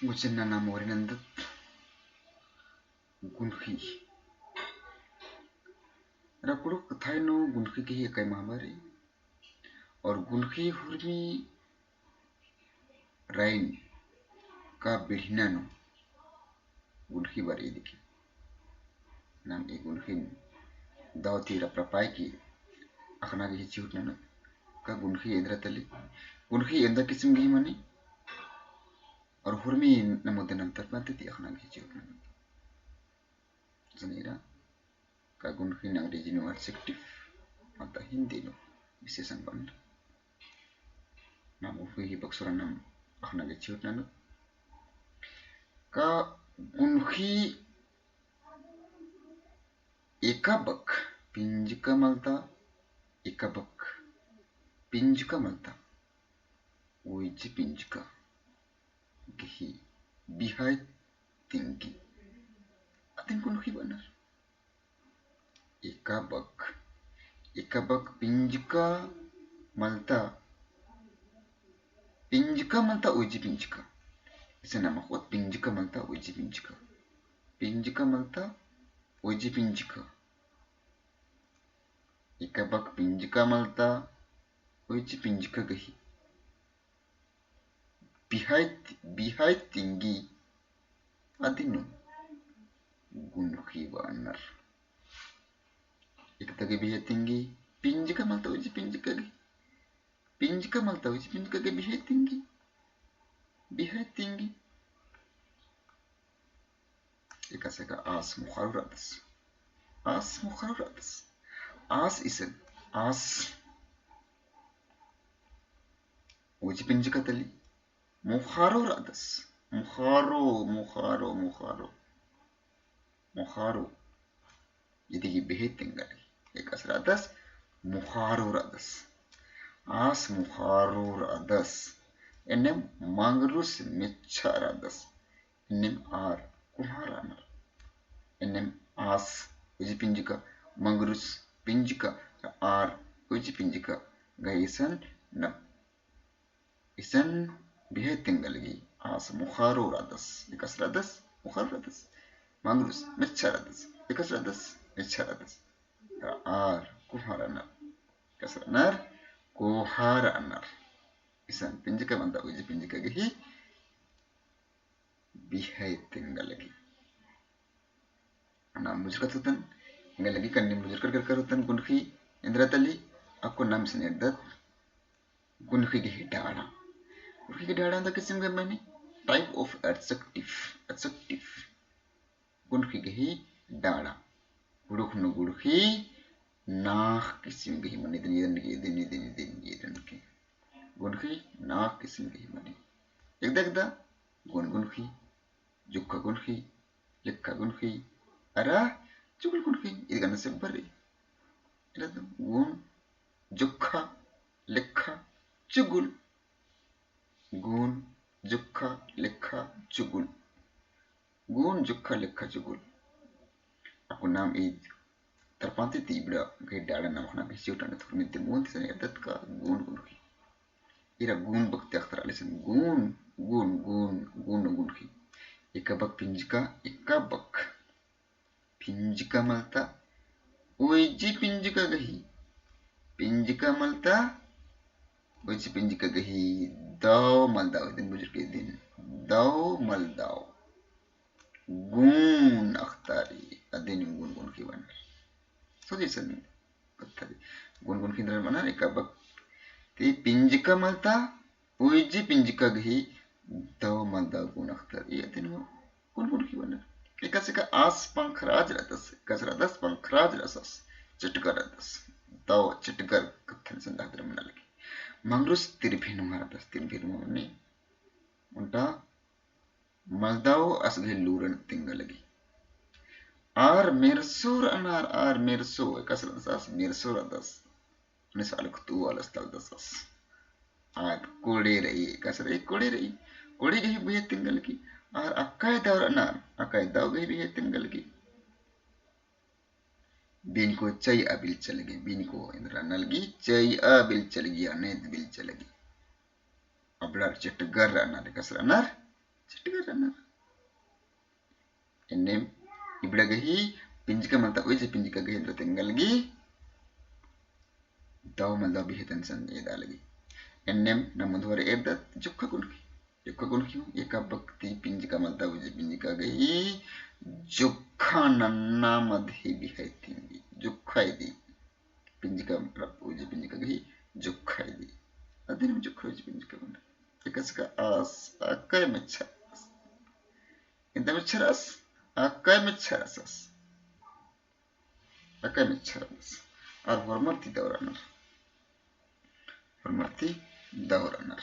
Gucina namorinandat gunhi. Rakulu kathaino gunhi kihi kai mahamari. और गुनखी हुर्मी राइन का बिढ़नानो गुनखी बारी दिखी नाम एक गुनखी दावती रप्रापाई की अखना की चिउट नन का गुनखी एंद्र तली गुनखी एंदा किस्म की मनी और हुर्मी नमोदे नंतर पाते थी अखना की चिउट नन जनेरा का गुनखी नागरी जिनो एडजेक्टिव मता हिंदी नो विशेषण बन नाम उफी बक्सरा नाम अखना की चिउट नन का गुनखी एकabak pinjika malta ekabak pinjika malta uiji pinjika gihi bihai tinggi atin gunhi benar ekabak pinjika malta uiji pinjika इसे नाम खुद pinjika malta uiji malta uiji pinjika ekabak pinjika malta uiji pinjika gihi bihai tinggi adinu gunhi benar ikatagi bihai tinggi pinjika malta uiji pinjika gihi pinjika malta uiji pinjika gihi bihai tinggi ikasaka as mukharuradas as isen as uji pinjika tali mukharuradas mukharo jadi bihai tinggali ikasradas mukharuradas as mukharuradas enem mangrus mecharadas enem ar kumharanar enem as uji pinjika mangrus pinjika ar uji pinjika gaisan na isan bihai tinggalgi as mukharuradas ikasradas mukharuradas mangrus mecharadas ikasradas mecharadas ar kumharanar ikasranar kuharanar isan pinjika manta uji pinjika gihi bihai tinggalgi ana mujkatutan ngalagi kan mujkar karutan gunhi indra tali aku nam senedat gunhi gihi dara gunhi gihi dara anda kisim ke mani type of adjective gunhi gihi dara guruknu gunhi nah kisim gihi mani din ki gunhi nah kisim gihi mani ekda gunhi jukka gunhi lekka gunhi ara jugul gunhi idgana sebbari ila gun jukka lekka jugul gun jukka lekka jugul gun jukka lekka jugul aku nam id terpanti tibra ke dara nam khana bisi utan tu minti mun tisani adat ka gun gunhi ira gun bakti akhtar alisan gun gunhi ikabak pinjika malta uiji pinjika gahi pinjika malta uiji pinjika gahi daw maldau din bujur ke din daw maldau gun akhtari adin gun kiwanar so disan akhtari gun kindran mana ikabak ti pinjika malta uiji pinjika gahi daw maldau gun akhtari adin gun kiwanar ikasika as pankhraj ratas kasradas pankhraj rasas chitgaradas daw chitgar kathan sandadra manalagi mangrus tirphinu haradas tirphinu mane unta maldau asghe luran tingalagi ar mersur anar ar merso kasradas merso radas nisal kutu alas taldas ad kode rei kasrai kode gehi bihe tingalagi ar akai daur anar akai daw gehi bihe tingalagi binko cai abil chalagi binko indra nalgi cai abil chalagi anet bil chalagi ablar chetgar anar kasra anar Cettigarana. Enem ibidagahi pinjika malta uji pinjika gahi dro tinggal gi daw malda bihitan san eda lagi. Enem namun dua edat jukka gunki. Jukka gunki eka bakti pinjika malta uji pinjika gahi jukka nanna madhi bihai tinggi. Jukka idi pinjika uji pinjika gahi jukka idi. Adin jukka uji pinjika bunda. Eka saka as akai mecharas. Inta mecharas akai mecharasas. Akai mecharas. Ar hormati dauranar. Hormati dauranar.